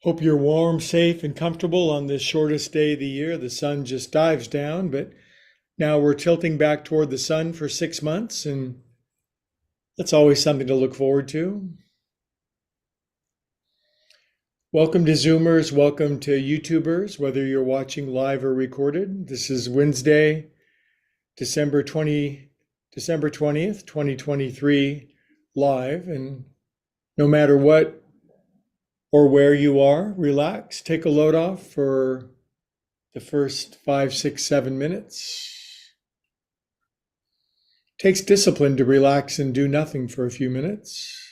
Hope you're warm, safe, and comfortable on this shortest day of the year. The sun just dives down, but now we're tilting back toward the sun for 6 months, and that's always something to look forward to. Welcome to Zoomers, welcome to YouTubers, whether you're watching live or recorded. This is Wednesday, December 20th, 2023, live, and no matter what or where you are, relax, take a load off for the first 5, 6, 7 minutes. Takes discipline to relax and do nothing for a few minutes.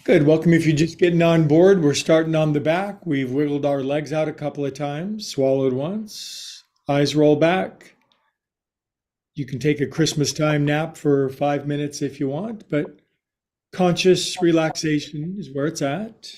Good. Welcome if you're just getting on board. We're starting on the back. We've wiggled our legs out a couple of times, swallowed once, eyes roll back. You can take a Christmas time nap for 5 minutes if you want, but conscious relaxation is where it's at.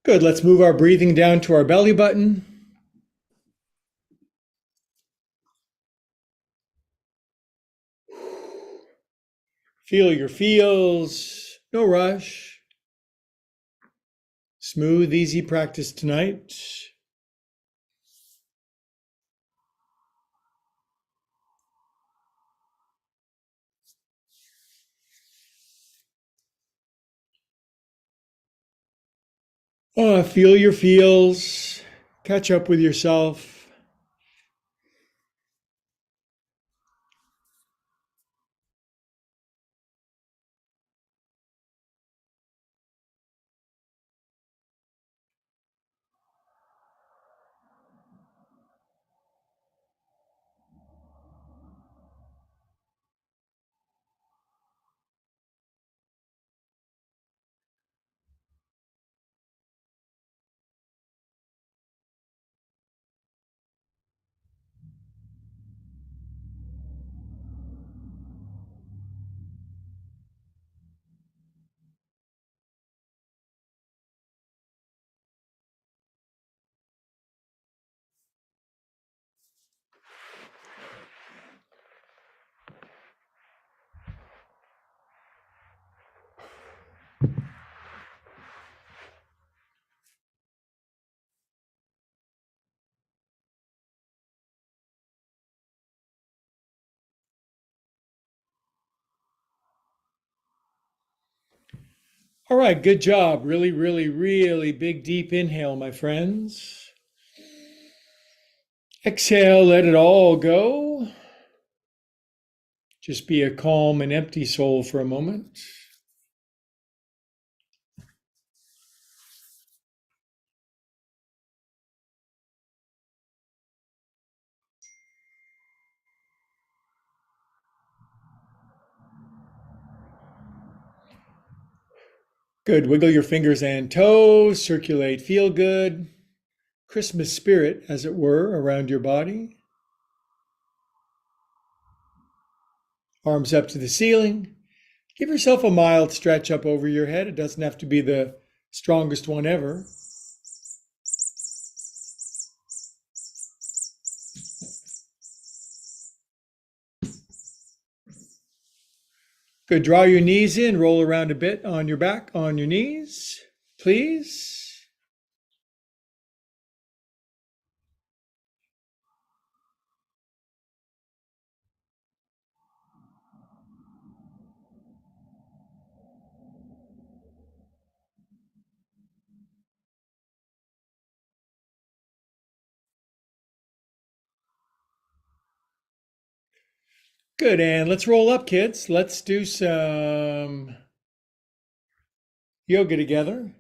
Good. Let's move our breathing down to our belly button. Feel your feels. No rush. Smooth, easy practice tonight. Feel your feels, catch up with yourself. All right, good job. Really, really, really big, deep inhale, my friends. Exhale, let it all go. Just be a calm and empty soul for a moment. Good. Wiggle your fingers and toes, circulate, feel good. Christmas spirit, as it were, around your body. Arms up to the ceiling. Give yourself a mild stretch up over your head. It doesn't have to be the strongest one ever. Good. Draw your knees in, roll around a bit on your back, on your knees, please. Good. And let's roll up, kids. Let's do some yoga together.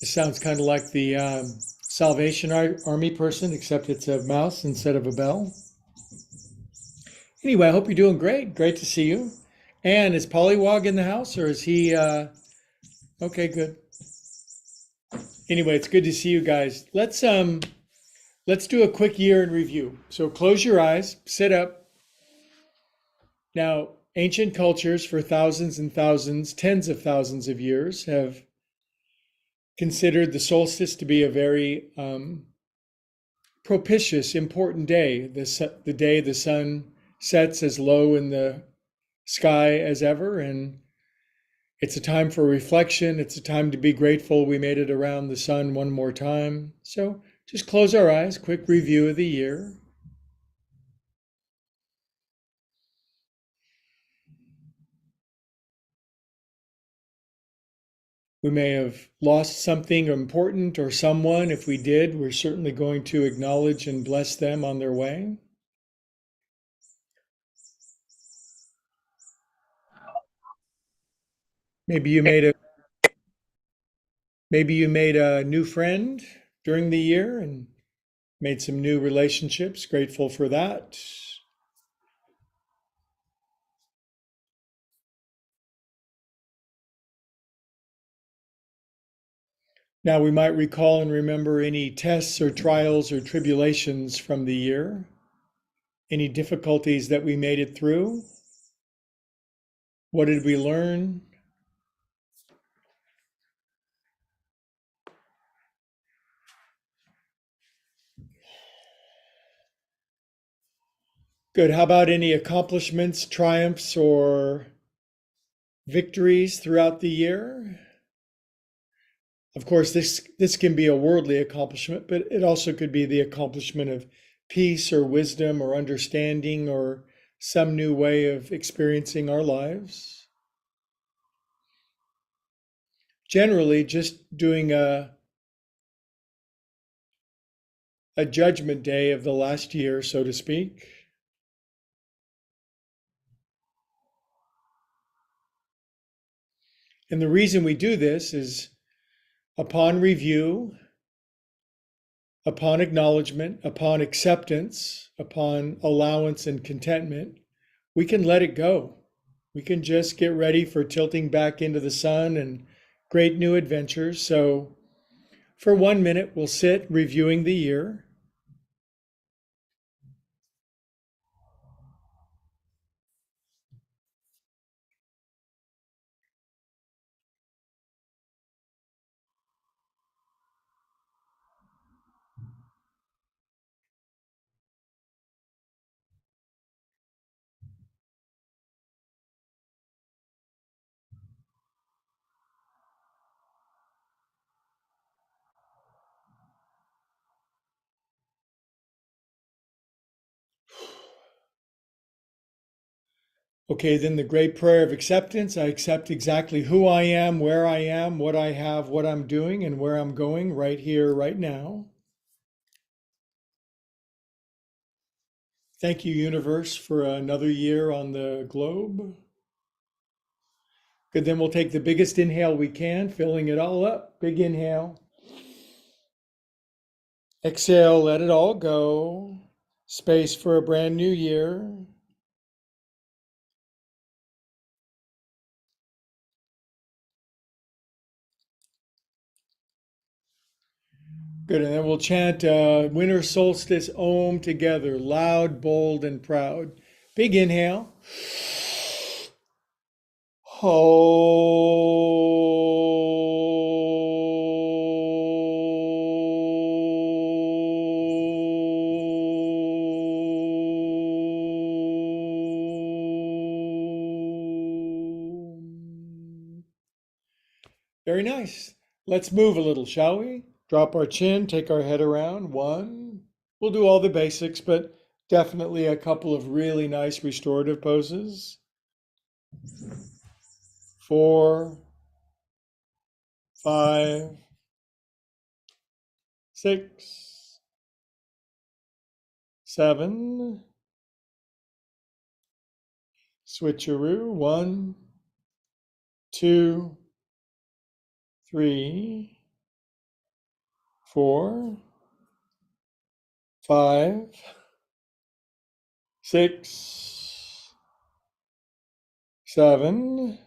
This sounds kind of like the Salvation Army person, except it's a mouse instead of a bell. Anyway, I hope you're doing great. Great to see you. And is Pollywog in the house, or is he? Okay, good. Anyway, it's good to see you guys. Let's do a quick year in review. So close your eyes, sit up. Now, ancient cultures for thousands and thousands, tens of thousands of years have considered the solstice to be a very propitious, important day. The day the sun sets as low in the sky as ever, and it's a time for reflection. It's a time to be grateful we made it around the sun one more time. So just close our eyes, quick review of the year. We may have lost something important or someone. If we did, we're certainly going to acknowledge and bless them on their way. Maybe you made a maybe you made a new friend during the year and made some new relationships. Grateful for that. Now we might recall and remember any tests or trials or tribulations from the year, any difficulties that we made it through. What did we learn? Good. How about any accomplishments, triumphs, or victories throughout the year? Of course, this can be a worldly accomplishment, but it also could be the accomplishment of peace or wisdom or understanding or some new way of experiencing our lives. Generally, just doing a judgment day of the last year, so to speak. And the reason we do this is upon review, upon acknowledgement, upon acceptance, upon allowance and contentment, we can let it go. We can just get ready for tilting back into the sun and great new adventures. So, for 1 minute, we'll sit reviewing the year. Okay, then the great prayer of acceptance. I accept exactly who I am, where I am, what I have, what I'm doing, and where I'm going right here, right now. Thank you, universe, for another year on the globe. Good, then we'll take the biggest inhale we can, filling it all up. Big inhale. Exhale, let it all go. Space for a brand new year. Good, and then we'll chant winter solstice Om together, loud, bold, and proud. Big inhale. Very nice. Let's move a little, shall we? Drop our chin, take our head around. One. We'll do all the basics, but definitely a couple of really nice restorative poses. 4, 5, 6, 7. Switcheroo. 1, 2, 3, 4, 5, 6, 7.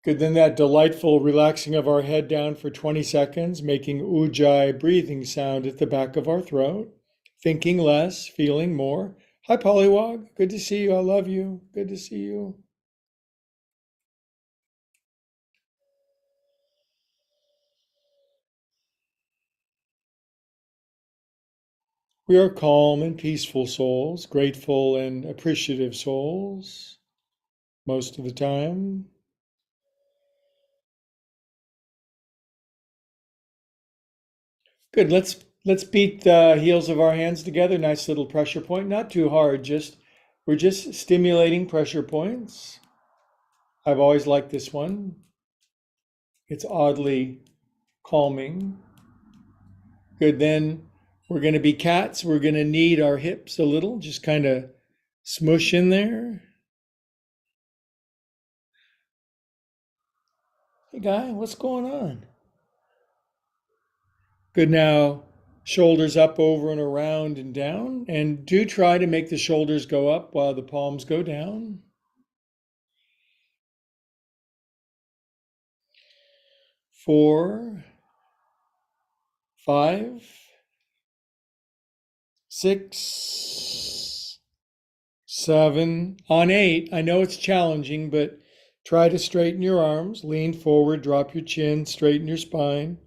Good, then that delightful relaxing of our head down for 20 seconds, making ujjayi breathing sound at the back of our throat. Thinking less, feeling more. Hi, Pollywog. Good to see you. I love you. Good to see you. We are calm and peaceful souls, grateful and appreciative souls most of the time. Good. Let's beat the heels of our hands together. Nice little pressure point. Not too hard. We're just stimulating pressure points. I've always liked this one. It's oddly calming. Good. Then we're going to be cats. We're going to knead our hips a little. Just kind of smush in there. Hey, guy, what's going on? Good. Now, shoulders up, over, and around and down. And do try to make the shoulders go up while the palms go down. 4, 5, 6, 7. On 8, I know it's challenging, but try to straighten your arms, lean forward, drop your chin, straighten your spine,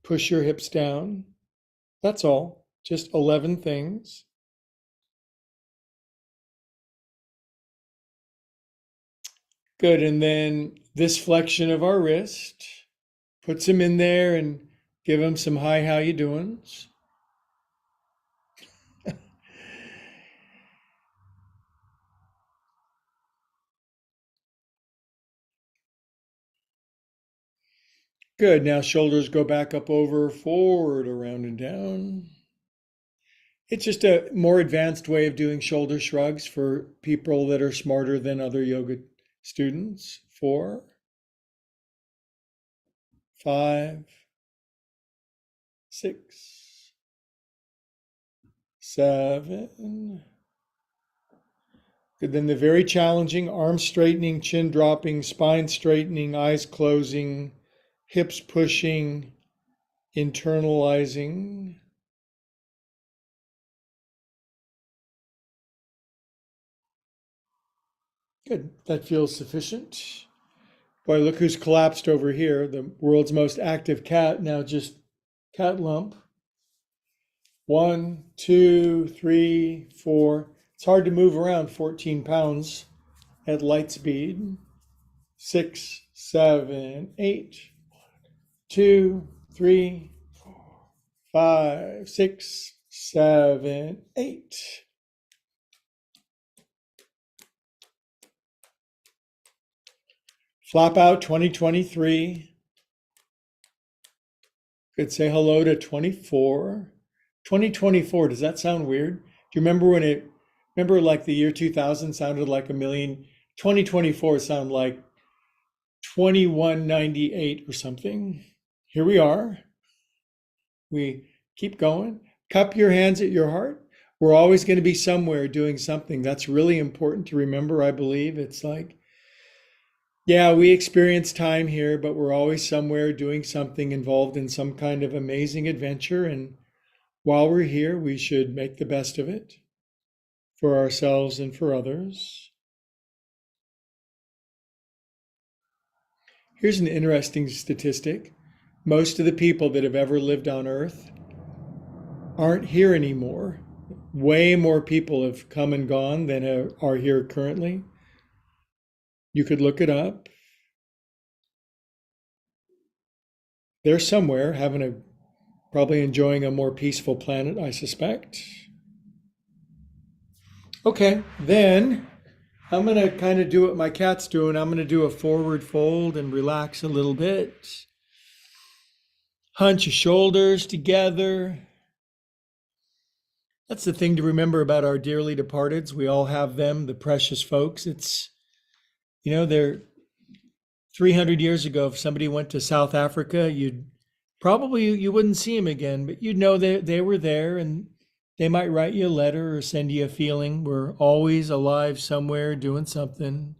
push your hips down. That's all. Just 11 things. Good. And then this flexion of our wrist, puts him in there and give him some hi, how you doing? Good. Now shoulders go back up, over, forward, around and down. It's just a more advanced way of doing shoulder shrugs for people that are smarter than other yoga students. 4, 5, 6, 7. Good. Then the very challenging arm straightening, chin dropping, spine straightening, eyes closing, hips pushing, internalizing. Good. That feels sufficient. Boy, look who's collapsed over here. The world's most active cat, now just cat lump. 1, 2, 3, 4. It's hard to move around 14 pounds at light speed. 6, 7, 8. 2, 3, 4, 5, 6, 7, 8. Flap out 2023. Could say hello to 24. 2024, does that sound weird? Do you remember remember like the year 2000 sounded like a million? 2024 sound like 2198 or something. Here we are. We keep going. Cup your hands at your heart. We're always going to be somewhere doing something. That's really important to remember, I believe. It's like, yeah, we experience time here, but we're always somewhere doing something, involved in some kind of amazing adventure. And while we're here, we should make the best of it for ourselves and for others. Here's an interesting statistic. Most of the people that have ever lived on Earth aren't here anymore. Way more people have come and gone than are here currently. You could look it up. They're somewhere probably enjoying a more peaceful planet, I suspect. Okay, then I'm going to kind of do what my cat's doing. I'm going to do a forward fold and relax a little bit. Hunch your shoulders together. That's the thing to remember about our dearly departeds. We all have them, the precious folks. They're 300 years ago. If somebody went to South Africa, you wouldn't see them again, but you'd know they were there, and they might write you a letter or send you a feeling. We're always alive somewhere doing something.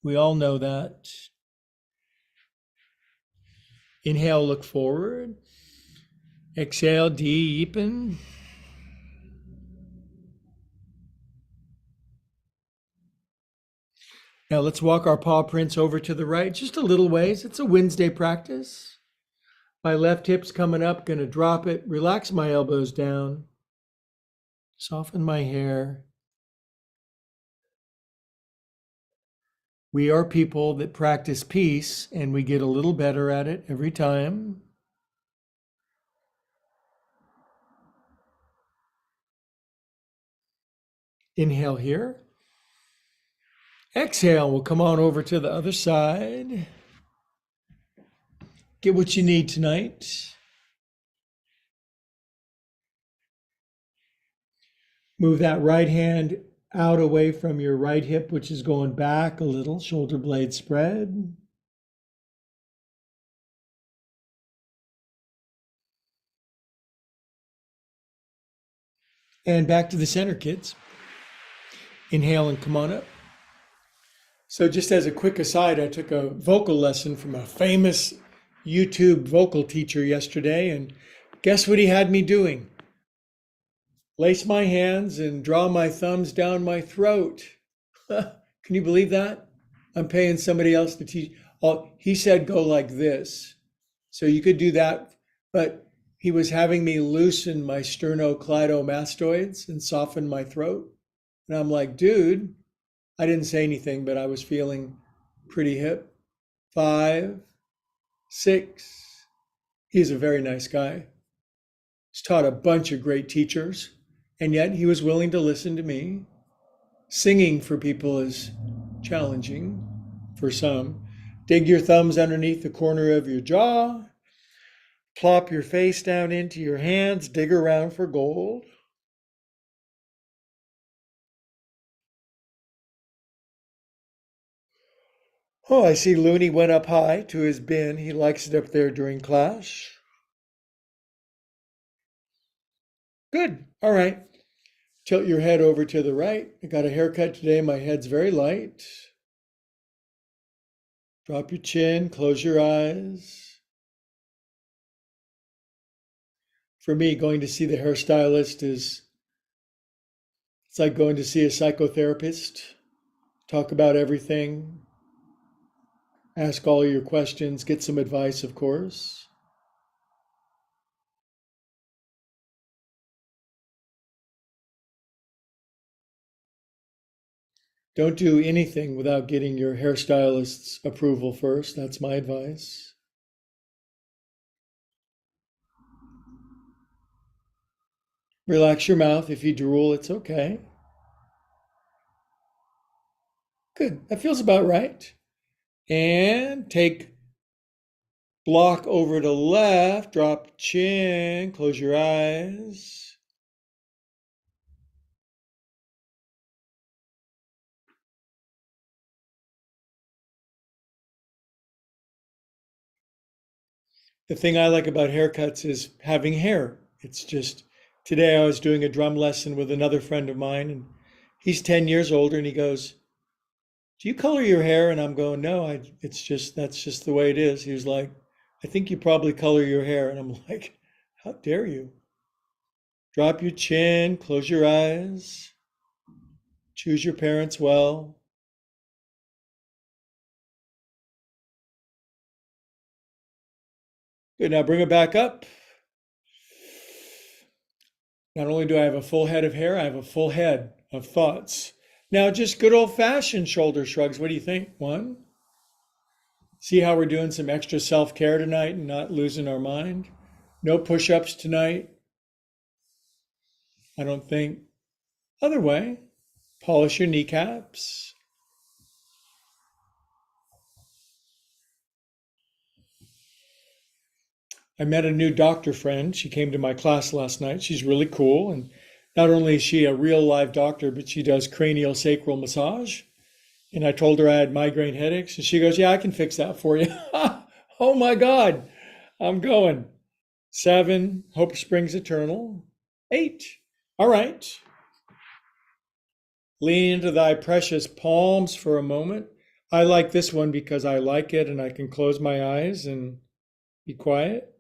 We all know that. Inhale, look forward. Exhale, deepen. Now let's walk our paw prints over to the right, just a little ways. It's a Wednesday practice. My left hip's coming up, going to drop it. Relax my elbows down. Soften my hair. We are people that practice peace, and we get a little better at it every time. Inhale here. Exhale, we'll come on over to the other side. Get what you need tonight. Move that right hand out away from your right hip, which is going back a little, shoulder blade spread. And back to the center, kids. Inhale and come on up. So just as a quick aside, I took a vocal lesson from a famous YouTube vocal teacher yesterday, and guess what he had me doing? Lace my hands and draw my thumbs down my throat. Can you believe that? I'm paying somebody else to teach. He said go like this. So you could do that, but he was having me loosen my sternocleidomastoids and soften my throat. And I'm like, dude, I didn't say anything, but I was feeling pretty hip. 5, 6. He's a very nice guy. He's taught a bunch of great teachers, and yet he was willing to listen to me. Singing for people is challenging for some. Dig your thumbs underneath the corner of your jaw. Plop your face down into your hands. Dig around for gold. Oh, I see Looney went up high to his bin. He likes it up there during class. Good. All right. Tilt your head over to the right. I got a haircut today. My head's very light. Drop your chin. Close your eyes. For me, going to see the hairstylist is it's like going to see a psychotherapist. Talk about everything. Ask all your questions. Get some advice, of course. Don't do anything without getting your hairstylist's approval first. That's my advice. Relax your mouth. If you drool, it's okay. Good. That feels about right. And take block over to left. Drop chin. Close your eyes. The thing I like about haircuts is having hair. It's just today I was doing a drum lesson with another friend of mine, and he's 10 years older, and he goes, "Do you color your hair?" And I'm going, "No, it's just that's just the way it is." He was like, "I think you probably color your hair." And I'm like, "How dare you?" Drop your chin, close your eyes, choose your parents well. Good. Now bring it back up. Not only do I have a full head of hair, I have a full head of thoughts. Now, just good old fashioned shoulder shrugs. What do you think? One. See how we're doing some extra self care tonight and not losing our mind? No push ups tonight, I don't think. Other way, polish your kneecaps. I met a new doctor friend. She came to my class last night. She's really cool. And not only is she a real live doctor, but she does cranial sacral massage. And I told her I had migraine headaches. And she goes, "Yeah, I can fix that for you." Oh my God. I'm going. 7, hope springs eternal. 8. All right. Lean into thy precious palms for a moment. I like this one because I like it and I can close my eyes and be quiet.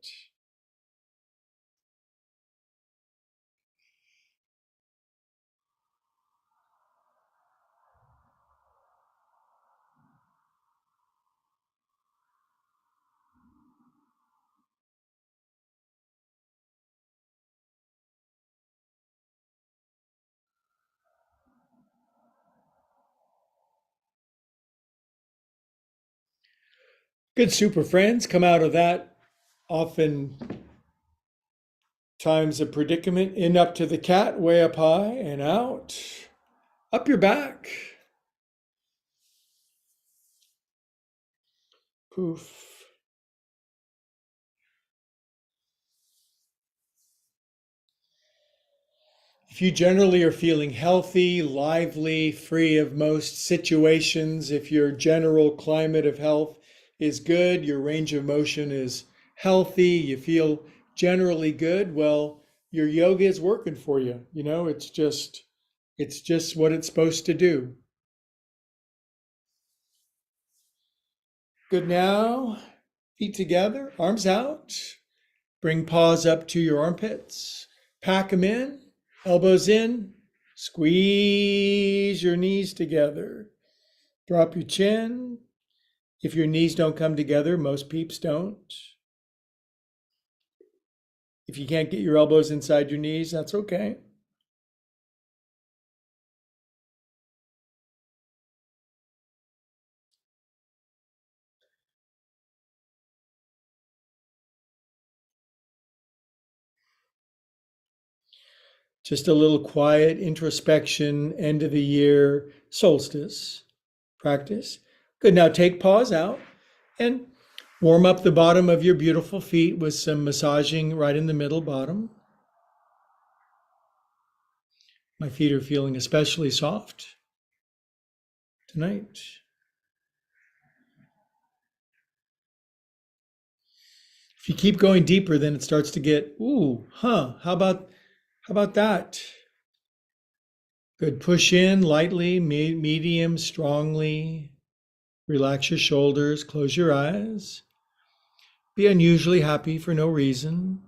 Good super friends come out of that often times a predicament in up to the cat way up high and out up your back. Poof. If you generally are feeling healthy, lively, free of most situations, if your general climate of health is good, your range of motion is healthy, you feel generally good, well, your yoga is working for you. You know, it's just what it's supposed to do. Good now. Feet together, arms out. Bring paws up to your armpits. Pack them in, elbows in. Squeeze your knees together. Drop your chin. If your knees don't come together, most peeps don't. If you can't get your elbows inside your knees, that's okay. Just a little quiet introspection, end of the year solstice practice. Good. Now take paws out. And warm up the bottom of your beautiful feet with some massaging right in the middle bottom. My feet are feeling especially soft tonight. If you keep going deeper, then it starts to get, ooh, how about that? Good. Push in lightly, medium, strongly. Relax your shoulders, close your eyes. Be unusually happy for no reason.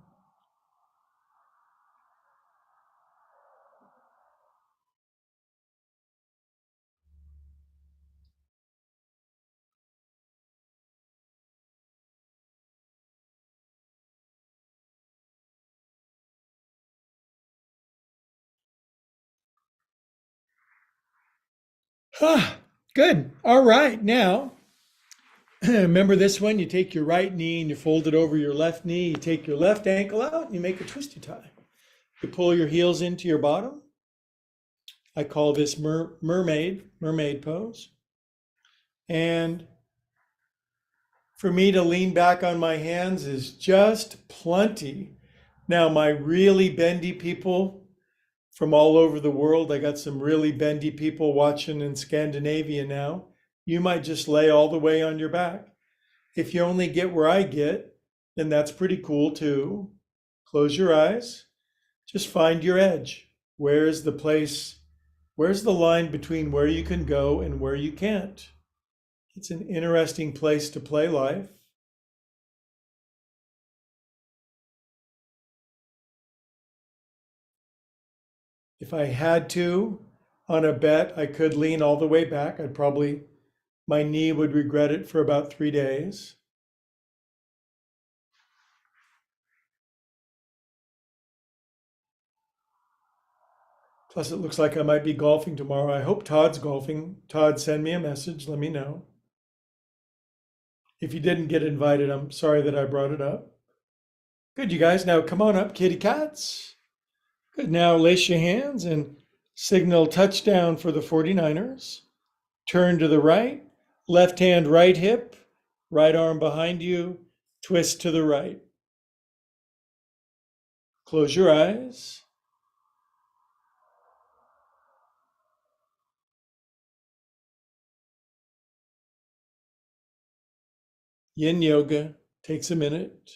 Ah, good. All right. Now, remember this one? You take your right knee and you fold it over your left knee. You take your left ankle out and you make a twisty tie. You pull your heels into your bottom. I call this mermaid pose. And for me to lean back on my hands is just plenty. Now, my really bendy people from all over the world, I got some really bendy people watching in Scandinavia now. You might just lay all the way on your back. If you only get where I get, then that's pretty cool too. Close your eyes. Just find your edge. Where's the place? Where's the line between where you can go and where you can't? It's an interesting place to play life. If I had to, on a bet, I could lean all the way back. My knee would regret it for about 3 days. Plus, it looks like I might be golfing tomorrow. I hope Todd's golfing. Todd, send me a message. Let me know. If you didn't get invited, I'm sorry that I brought it up. Good, you guys. Now come on up, kitty cats. Good. Now lace your hands and signal touchdown for the 49ers. Turn to the right. Left hand, right hip. Right arm behind you. Twist to the right. Close your eyes. Yin yoga takes a minute.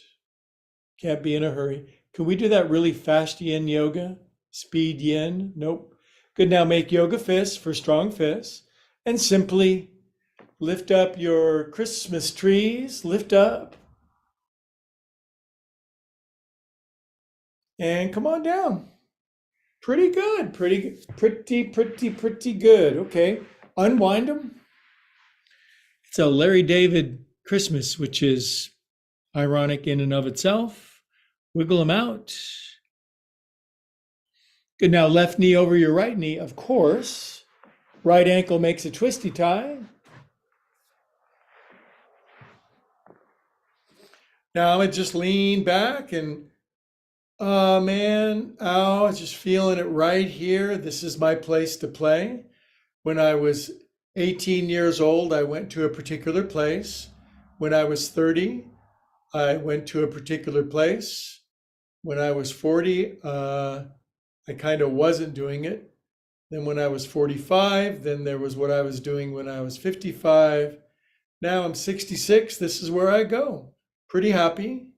Can't be in a hurry. Can we do that really fast yin yoga? Speed yin? Nope. Good. Now make yoga fists for strong fists and simply lift up your Christmas trees. Lift up and come on down. Pretty good. Pretty good. Okay. Unwind them. It's a Larry David Christmas, which is ironic in and of itself. Wiggle them out. Good. Now left knee over your right knee, of course. Right ankle makes a twisty tie. Now I just lean back and, oh man, oh, I was just feeling it right here. This is my place to play. When I was 18 years old, I went to a particular place. When I was 30, I went to a particular place. When I was 40, I kind of wasn't doing it. Then when I was 45, then there was what I was doing when I was 55. Now I'm 66. This is where I go. Pretty happy.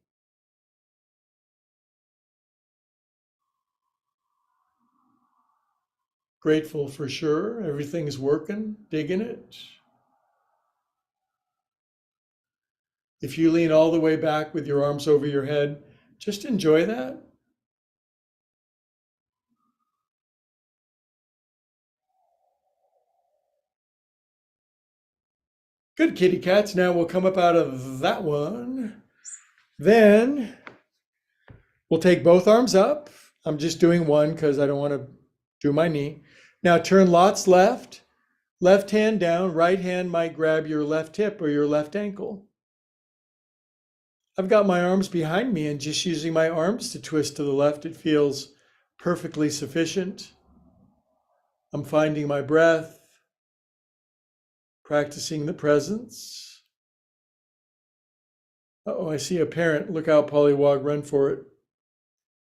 Grateful for sure. Everything's working. Digging it. If you lean all the way back with your arms over your head, just enjoy that. Good, kitty cats. Now we'll come up out of that one. Then we'll take both arms up. I'm just doing one because I don't want to do my knee. Now turn lots left. Left hand down. Right hand might grab your left hip or your left ankle. I've got my arms behind me and just using my arms to twist to the left, it feels perfectly sufficient. I'm finding my breath, practicing the presence. Uh-oh, I see a parent. Look out, Pollywog, run for it.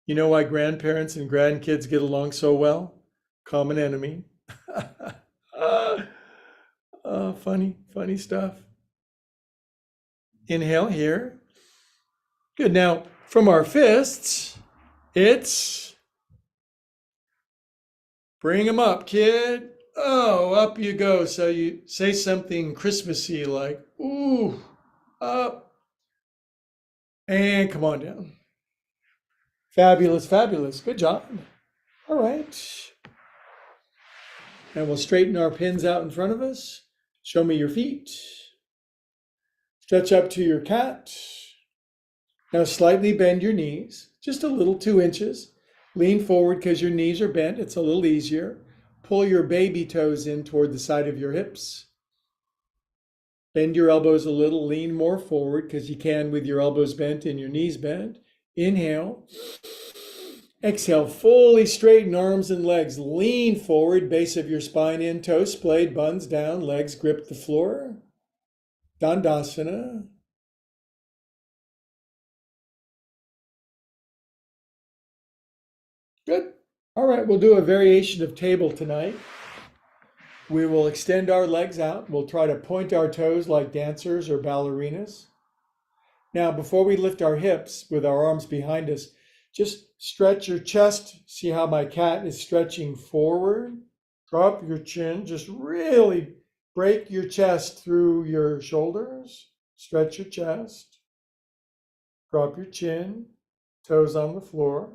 You know why grandparents and grandkids get along so well? Common enemy. Funny, funny stuff. Inhale here. Good. Now, from our fists, it's bring them up, kid. Oh, up you go. So you say something Christmassy like, ooh, up, and come on down. Fabulous, fabulous. Good job. All right. And we'll straighten our pins out in front of us. Show me your feet. Stretch up to your cat. Now slightly bend your knees, just a little, 2 inches. Lean forward because your knees are bent. It's a little easier. Pull your baby toes in toward the side of your hips. Bend your elbows a little. Lean more forward because you can with your elbows bent and your knees bent. Inhale. Exhale, fully straighten arms and legs. Lean forward, base of your spine in, toes splayed, buns down, legs grip the floor. Dandasana. Good. All right, we'll do a variation of table tonight. We will extend our legs out. We'll try to point our toes like dancers or ballerinas. Now, before we lift our hips with our arms behind us, just stretch your chest. See how my cat is stretching forward? Drop your chin. Just really break your chest through your shoulders. Stretch your chest. Drop your chin. Toes on the floor.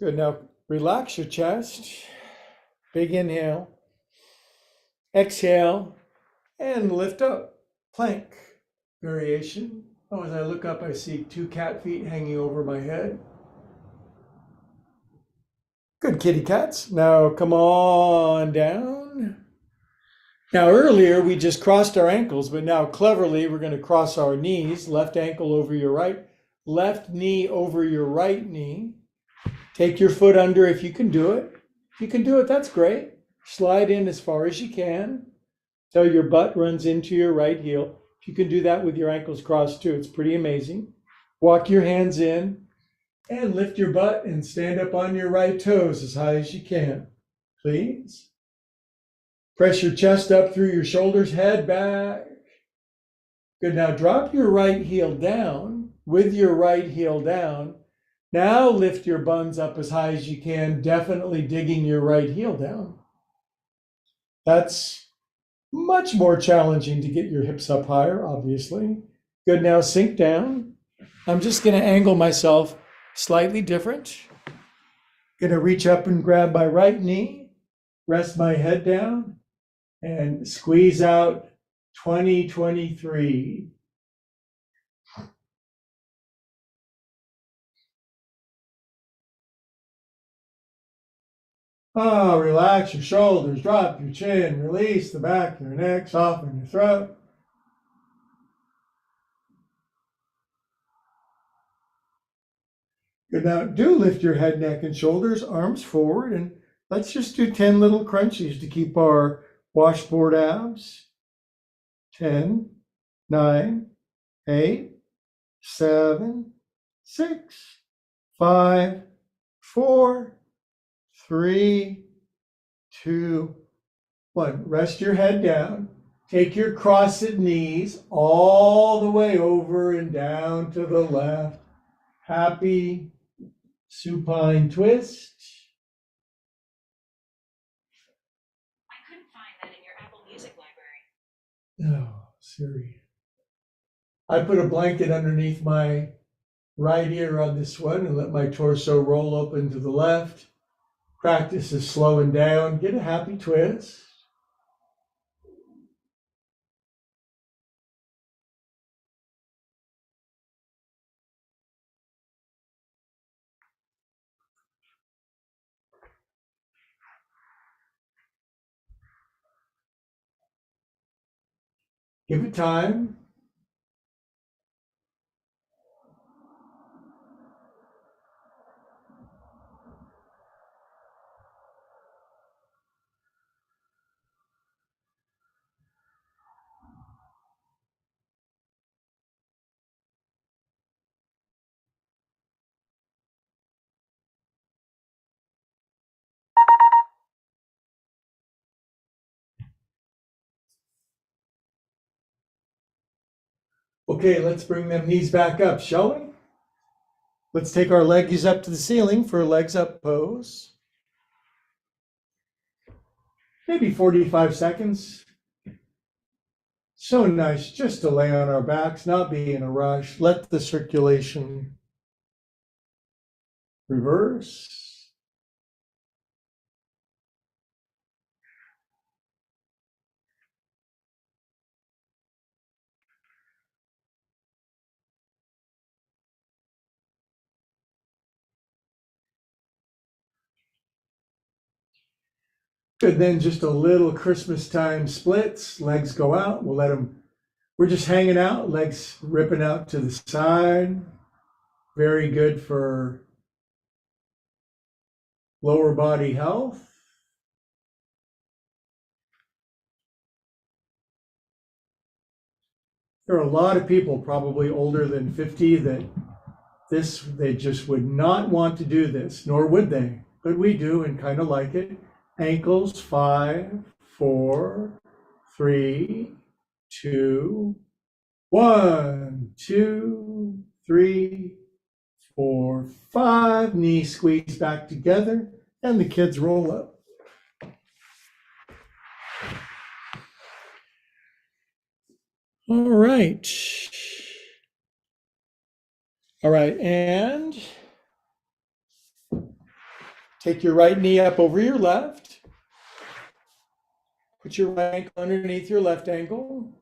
Good. Now relax your chest. Big inhale. Exhale and lift up. Plank variation. Oh, as I look up, I see 2 cat feet hanging over my head. Good kitty cats. Now come on down. Now earlier we just crossed our ankles, but now cleverly we're going to cross our knees. Left ankle over your right, left knee over your right knee. Take your foot under if you can do it. If you can do it, that's great. Slide in as far as you can till your butt runs into your right heel. If you can do that with your ankles crossed too, it's pretty amazing. Walk your hands in and lift your butt and stand up on your right toes as high as you can, please. Press your chest up through your shoulders, head back. Good. Now drop your right heel down. With your right heel down, now lift your buns up as high as you can, definitely digging your right heel down. That's much more challenging to get your hips up higher, obviously. Good. Now sink down. I'm just going to angle myself slightly different. Going to reach up and grab my right knee, rest my head down, and squeeze out 2023. Oh, relax your shoulders, drop your chin, release the back of your neck, soften your throat. Good. Now do lift your head, neck, and shoulders, arms forward, and let's just do 10 little crunchies to keep our washboard abs. 10, 9, 8, 7, 6, 5, 4, 3, 2, 1. Rest your head down. Take your crossed knees all the way over and down to the left. Happy supine twist. I couldn't find that in your Apple Music library. Oh, Siri. I put a blanket underneath my right ear on this one and let my torso roll open to the left. Practice is slowing down. Get a happy twist. Give it time. Okay, let's bring them knees back up, shall we? Let's take our leggies up to the ceiling for a legs up pose. Maybe 45 seconds. So nice just to lay on our backs, not be in a rush. Let the circulation reverse. Good, then just a little Christmas time splits. Legs go out. We'll let them, we're just hanging out, legs ripping out to the side. Very good for lower body health. There are a lot of people probably older than 50 that they just would not want to do this, nor would they. But we do and kind of like it. Ankles, 5, 4, 3, 2, 1, 2, 3, 4, 5. Knees squeeze back together and the kids roll up. All right. All right, and take your right knee up over your left. Put your right ankle underneath your left ankle.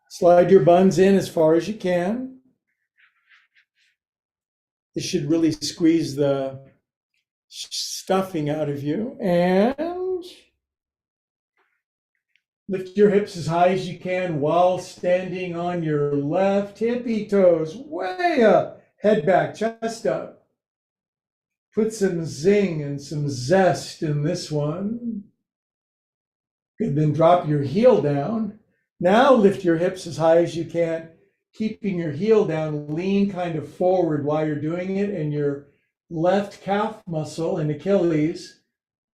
Slide your buns in as far as you can. This should really squeeze the stuffing out of you. And lift your hips as high as you can while standing on your left hippie toes, way up, head back, chest up. Put some zing and some zest in this one. Good, then drop your heel down. Now lift your hips as high as you can, keeping your heel down, lean kind of forward while you're doing it, and your left calf muscle and Achilles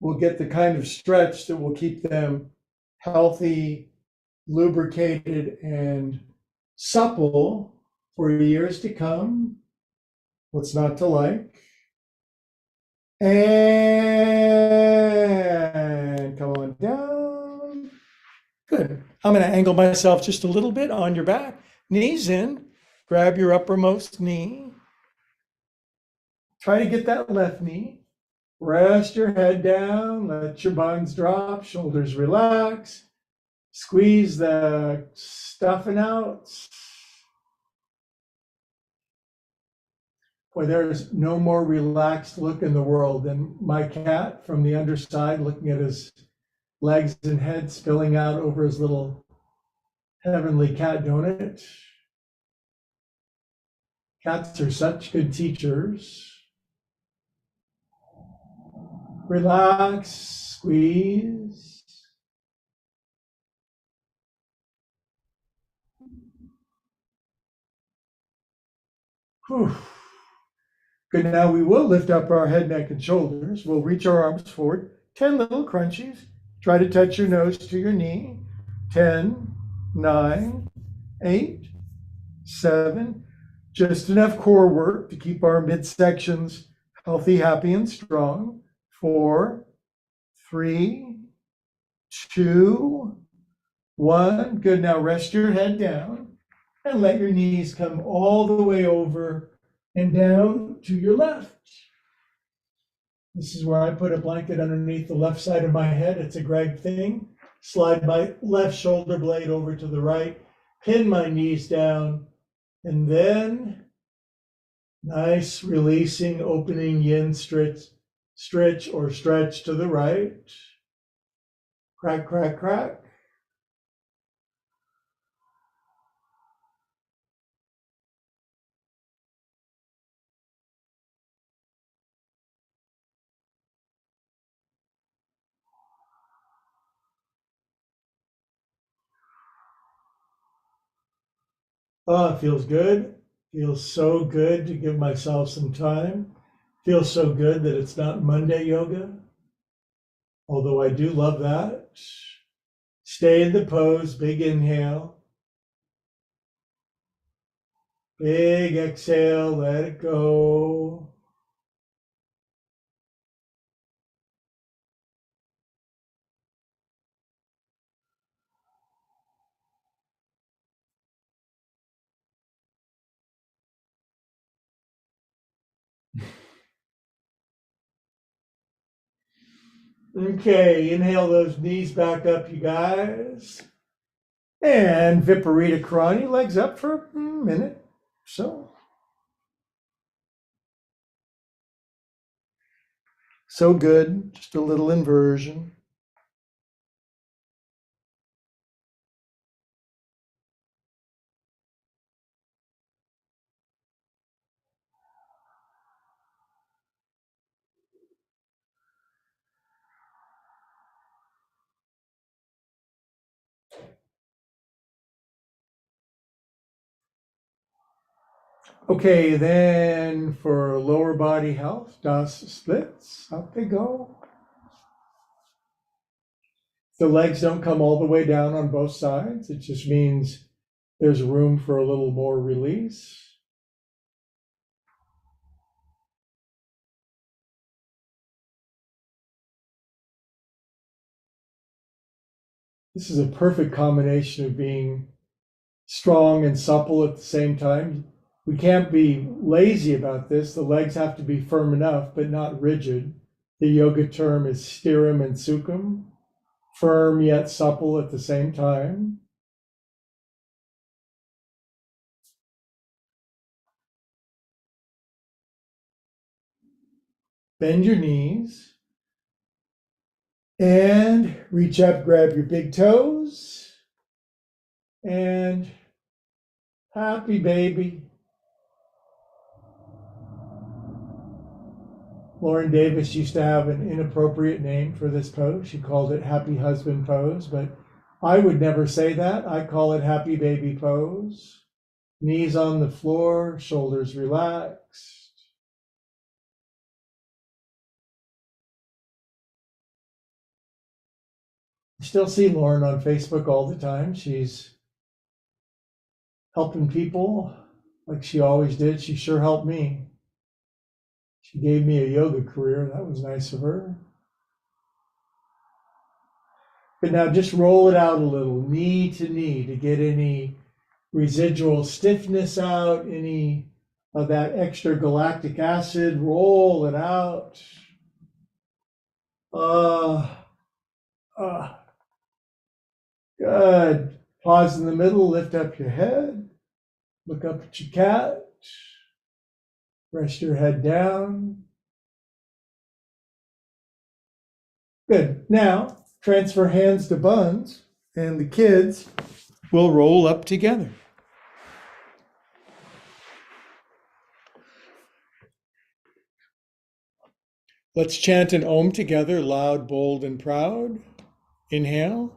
will get the kind of stretch that will keep them healthy, lubricated, and supple for years to come. What's not to like? And come on down. Good. I'm going to angle myself just a little bit on your back. Knees in. Grab your uppermost knee. Try to get that left knee. Rest your head down. Let your buns drop. Shoulders relax. Squeeze the stuffing out. Boy, there's no more relaxed look in the world than my cat from the underside looking at his legs and head spilling out over his little heavenly cat donut. Cats are such good teachers. Relax, squeeze. Whew. Good, now we will lift up our head, neck, and shoulders. We'll reach our arms forward. 10 little crunchies. Try to touch your nose to your knee. 10, 9, 8, 7. Just enough core work to keep our midsections healthy, happy, and strong. 4, 3, 2, 1. Good, now rest your head down and let your knees come all the way over and down to your left. This is where I put a blanket underneath the left side of my head. It's a Greg thing. Slide my left shoulder blade over to the right, pin my knees down, and then nice releasing, opening yin stretch or stretch to the right. Crack, crack, crack. Oh, it feels good. Feels so good to give myself some time. Feels so good that it's not Monday yoga, although I do love that. Stay in the pose, big inhale. Big exhale, let it go. Okay, inhale those knees back up, you guys. And Viparita Karani, legs up for a minute or so. So good, just a little inversion. Okay, then for lower body health, das splits, up they go. The legs don't come all the way down on both sides. It just means there's room for a little more release. This is a perfect combination of being strong and supple at the same time. We can't be lazy about this. The legs have to be firm enough, but not rigid. The yoga term is stiram and sukham, firm yet supple at the same time. Bend your knees and reach up, grab your big toes, and happy baby. Lauren Davis used to have an inappropriate name for this pose. She called it happy husband pose, but I would never say that. I call it happy baby pose. Knees on the floor, shoulders relaxed. I still see Lauren on Facebook all the time. She's helping people like she always did. She sure helped me. She gave me a yoga career. That was nice of her. But now just roll it out a little, knee to get any residual stiffness out, any of that extra galactic acid, roll it out. Uh, Good. Pause in the middle, lift up your head, look up at your cat, rest your head down. Good. Now, transfer hands to buns, and the kids will roll up together. Let's chant an Om together, loud, bold, and proud. Inhale.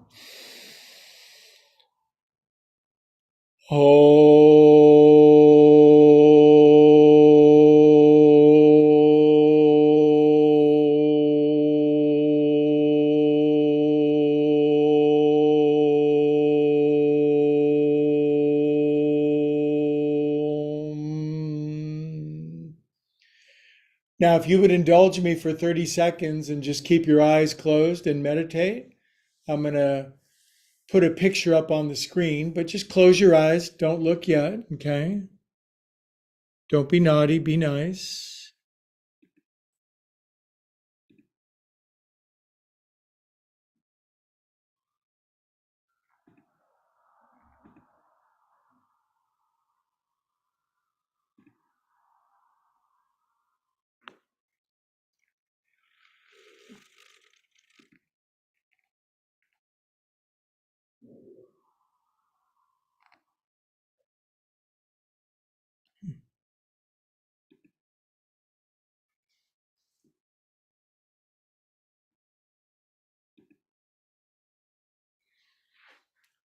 Now, if you would indulge me for 30 seconds and just keep your eyes closed and meditate, I'm going to put a picture up on the screen, but just close your eyes. Don't look yet, okay? Don't be naughty, be nice.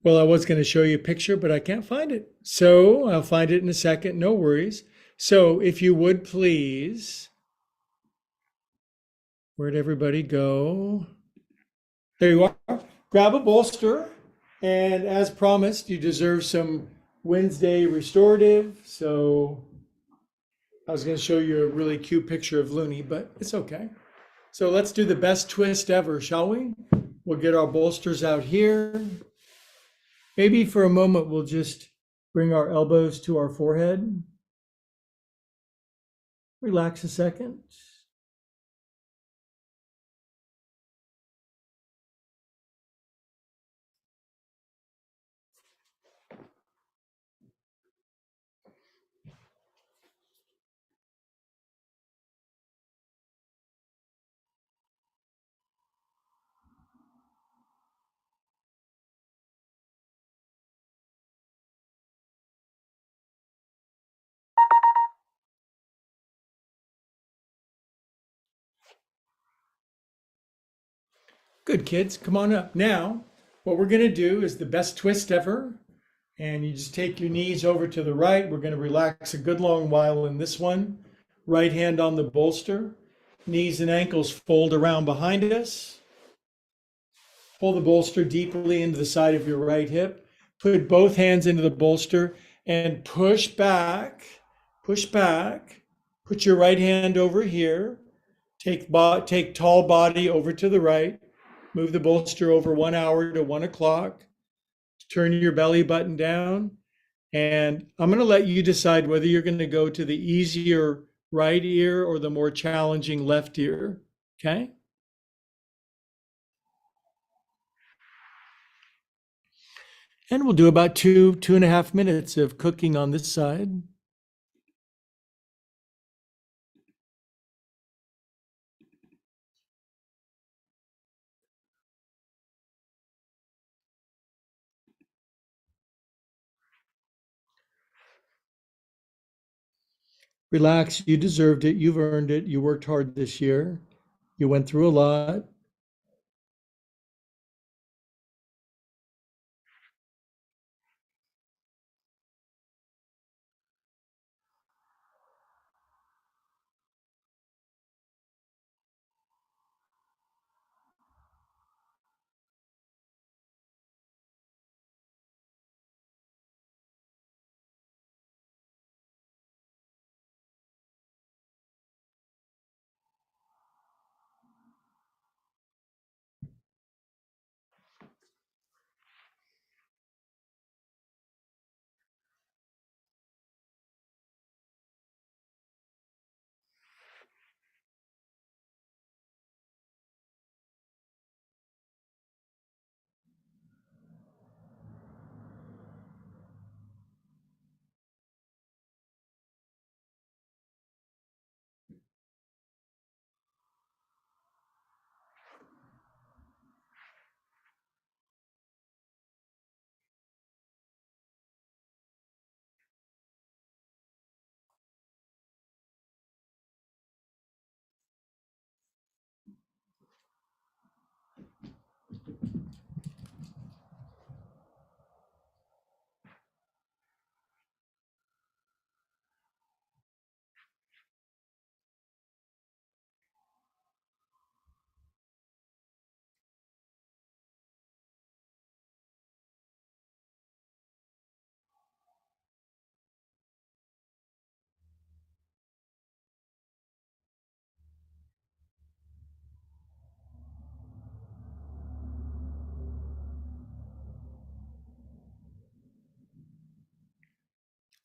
Well, I was going to show you a picture, but I can't find it. So I'll find it in a second. No worries. So if you would please, where'd everybody go? There you are. Grab a bolster. And as promised, you deserve some Wednesday restorative. So I was going to show you a really cute picture of Looney, but it's okay. So let's do the best twist ever, shall we? We'll get our bolsters out here. Maybe for a moment, we'll just bring our elbows to our forehead. Relax a second. Good kids, come on up. Now, what we're going to do is the best twist ever. And you just take your knees over to the right. We're going to relax a good long while in this one. Right hand on the bolster. Knees and ankles fold around behind us. Pull the bolster deeply into the side of your right hip. Put both hands into the bolster and push back. Push back. Put your right hand over here. Take tall body over to the right. Move the bolster over 1 hour to 1 o'clock. Turn your belly button down. And I'm going to let you decide whether you're going to go to the easier right ear or the more challenging left ear. Okay? And we'll do about 2.5 minutes of cooking on this side. Relax. You deserved it. You've earned it. You worked hard this year. You went through a lot.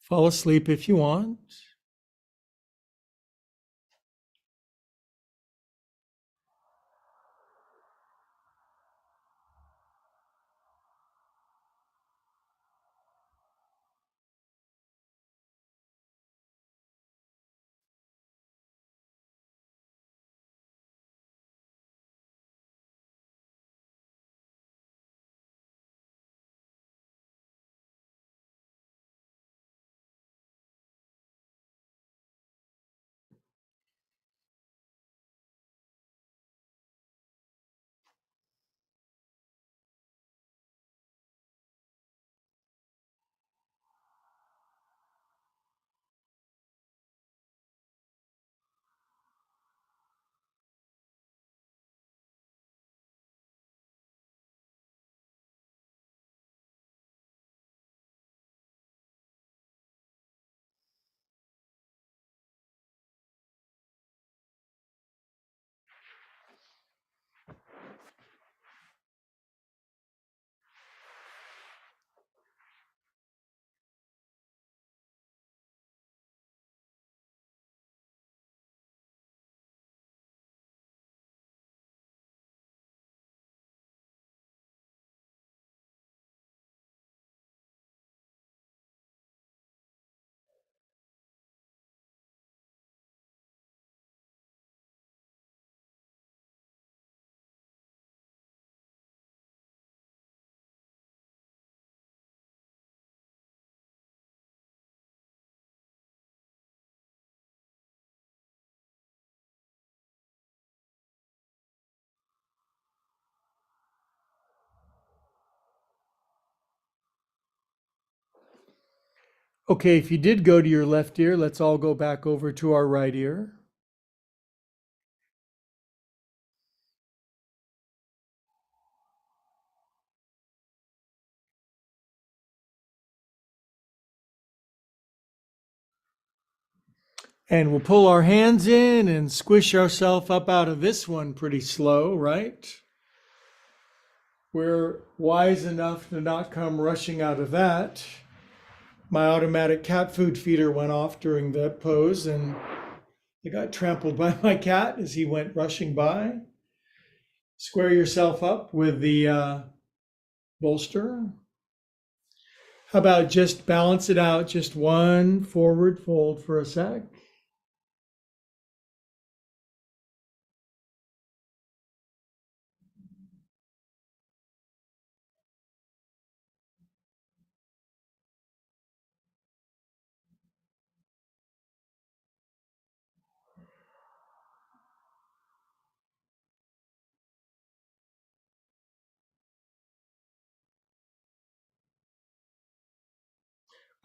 Fall asleep if you want. Okay, if you did go to your left ear, let's all go back over to our right ear. And we'll pull our hands in and squish ourselves up out of this one pretty slow, right? We're wise enough to not come rushing out of that. My automatic cat food feeder went off during that pose and it got trampled by my cat as he went rushing by. Square yourself up with the bolster. How about just balance it out, just one forward fold for a sec.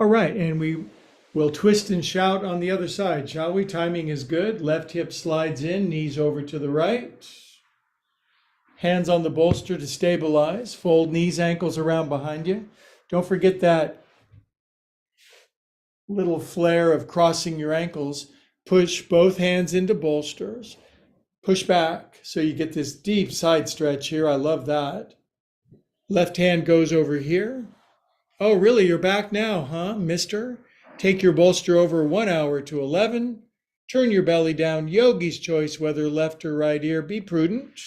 All right, and we will twist and shout on the other side, shall we? Timing is good. Left hip slides in, knees over to the right. Hands on the bolster to stabilize. Fold knees, ankles around behind you. Don't forget that little flare of crossing your ankles. Push both hands into bolsters. Push back so you get this deep side stretch here. I love that. Left hand goes over here. Oh, really? You're back now, huh, mister? Take your bolster over 1 hour to 11. Turn your belly down. Yogi's choice, whether left or right ear. Be prudent.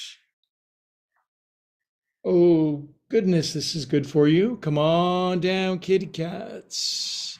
Oh, goodness, this is good for you. Come on down, kitty cats.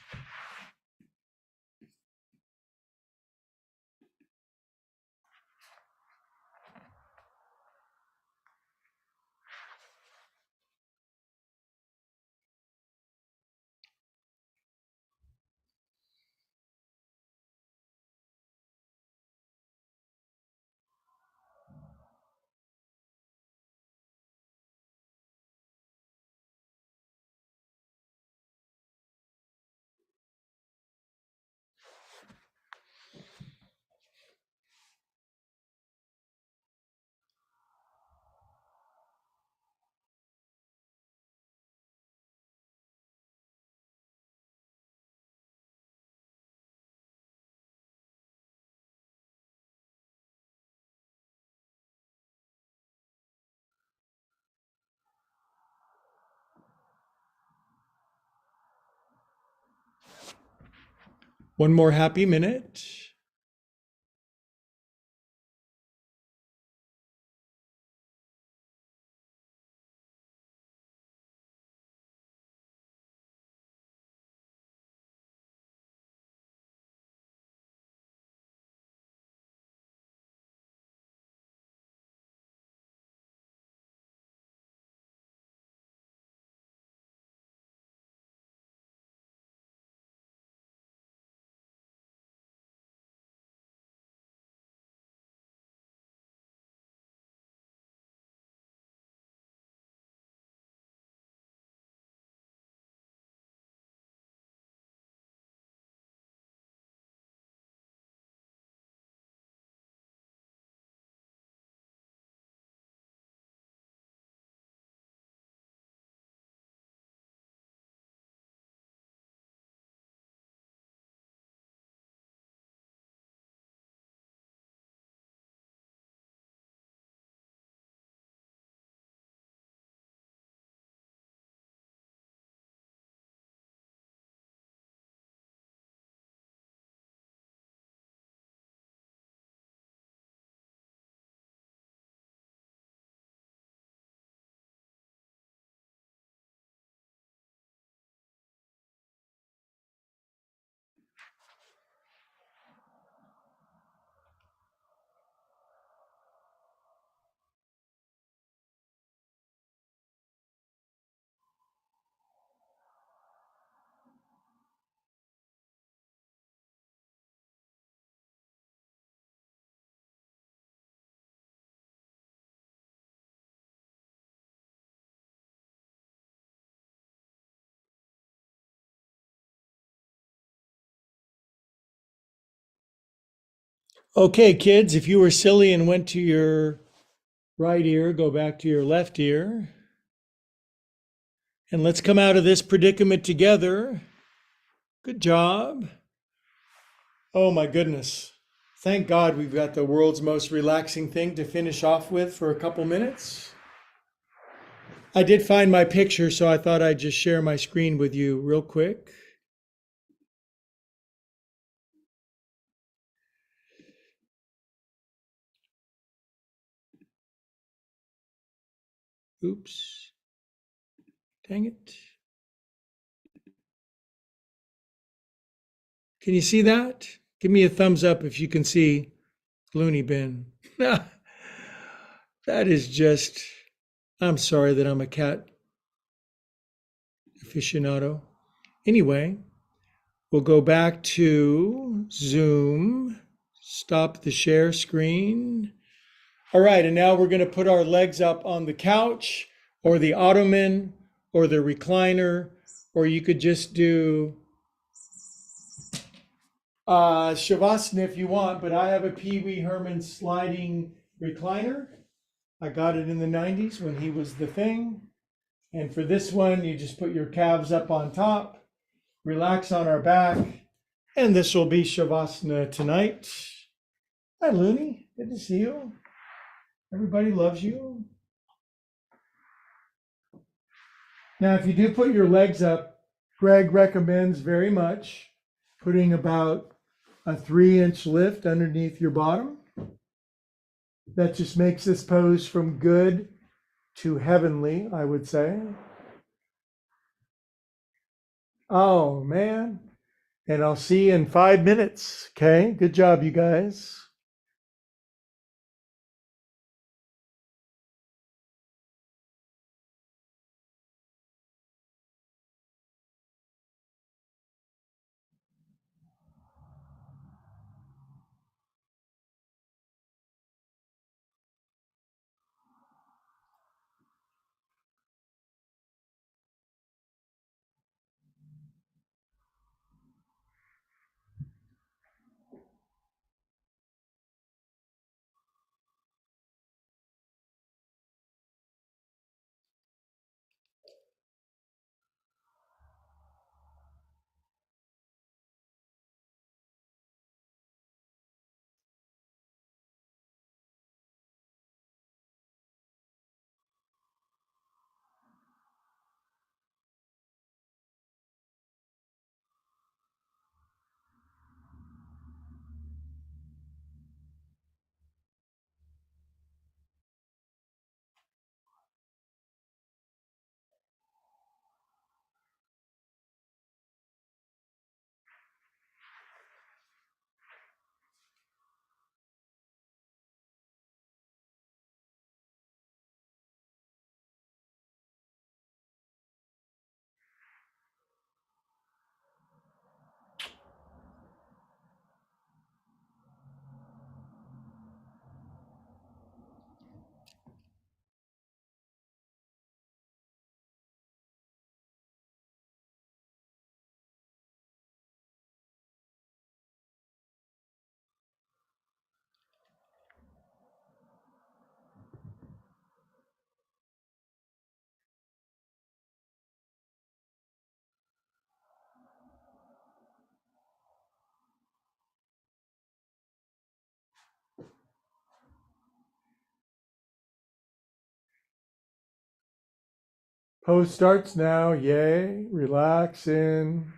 One more happy minute. Okay, kids, if you were silly and went to your right ear, go back to your left ear. And let's come out of this predicament together. Good job. Oh my goodness. Thank God we've got the world's most relaxing thing to finish off with for a couple minutes. I did find my picture, so I thought I'd just share my screen with you real quick. Oops. Dang it. Can you see that? Give me a thumbs up if you can see Looney Bin. That is just, I'm sorry that I'm a cat aficionado. Anyway, we'll go back to Zoom, stop the share screen. All right, and now we're going to put our legs up on the couch or the ottoman or the recliner, or you could just do Shavasana if you want, but I have a Pee Wee Herman sliding recliner. I got it in the 90s when he was the thing. And for this one, you just put your calves up on top, relax on our back, and this will be Shavasana tonight. Hi, Looney. Good to see you. Everybody loves you. Now, if you do put your legs up, Greg recommends very much putting about a 3-inch lift underneath your bottom. That just makes this pose from good to heavenly, I would say. Oh, man. And I'll see you in 5 minutes. Okay. Good job, you guys. Pose starts now. Yay. Relax in.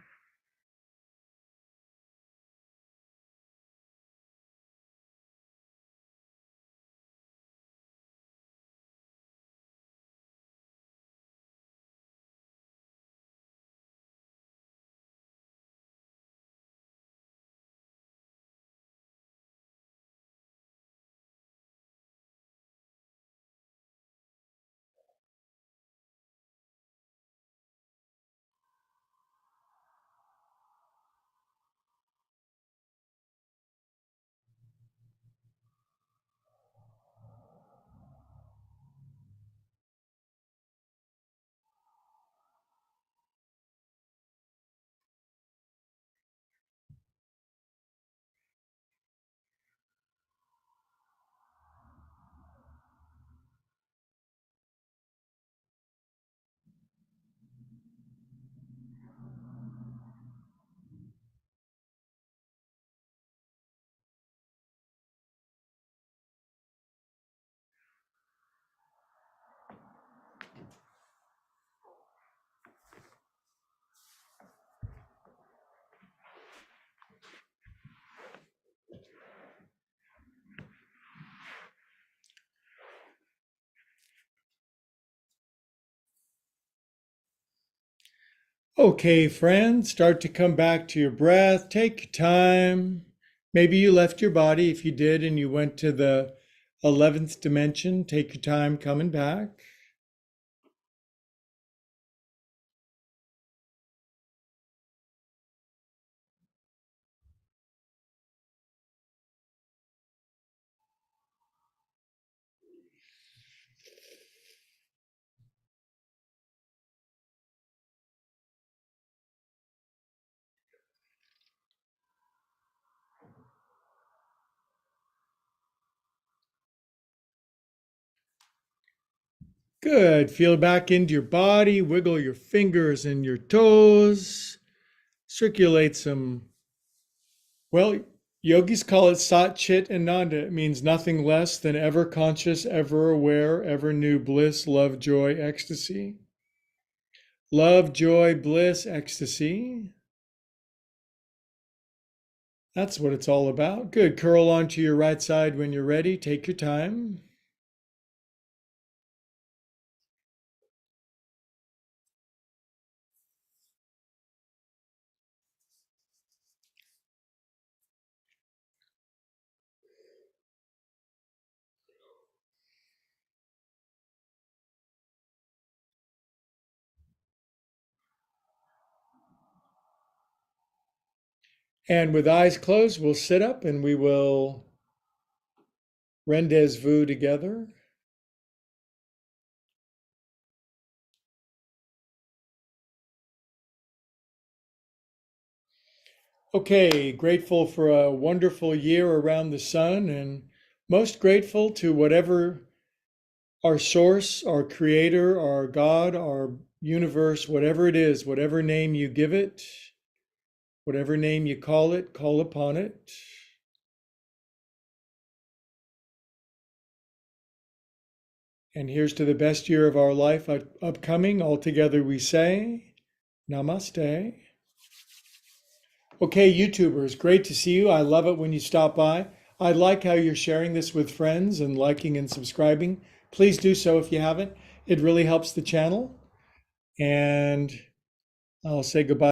Okay, friends, start to come back to your breath. Take your time. Maybe you left your body. If you did and you went to the 11th dimension, take your time coming back. Good. Feel back into your body. Wiggle your fingers and your toes. Circulate some, well, yogis call it Sat Chit Ananda. It means nothing less than ever conscious, ever aware, ever new bliss, love, joy, ecstasy. Love, joy, bliss, ecstasy. That's what it's all about. Good. Curl onto your right side when you're ready. Take your time. And with eyes closed, we'll sit up and we will rendezvous together. Okay, grateful for a wonderful year around the sun and most grateful to whatever our source, our creator, our God, our universe, whatever it is, whatever name you give it, whatever name you call it, call upon it. And here's to the best year of our life upcoming. All together we say, Namaste. Okay, YouTubers, great to see you. I love it when you stop by. I like how you're sharing this with friends and liking and subscribing. Please do so if you haven't. It really helps the channel. And I'll say goodbye.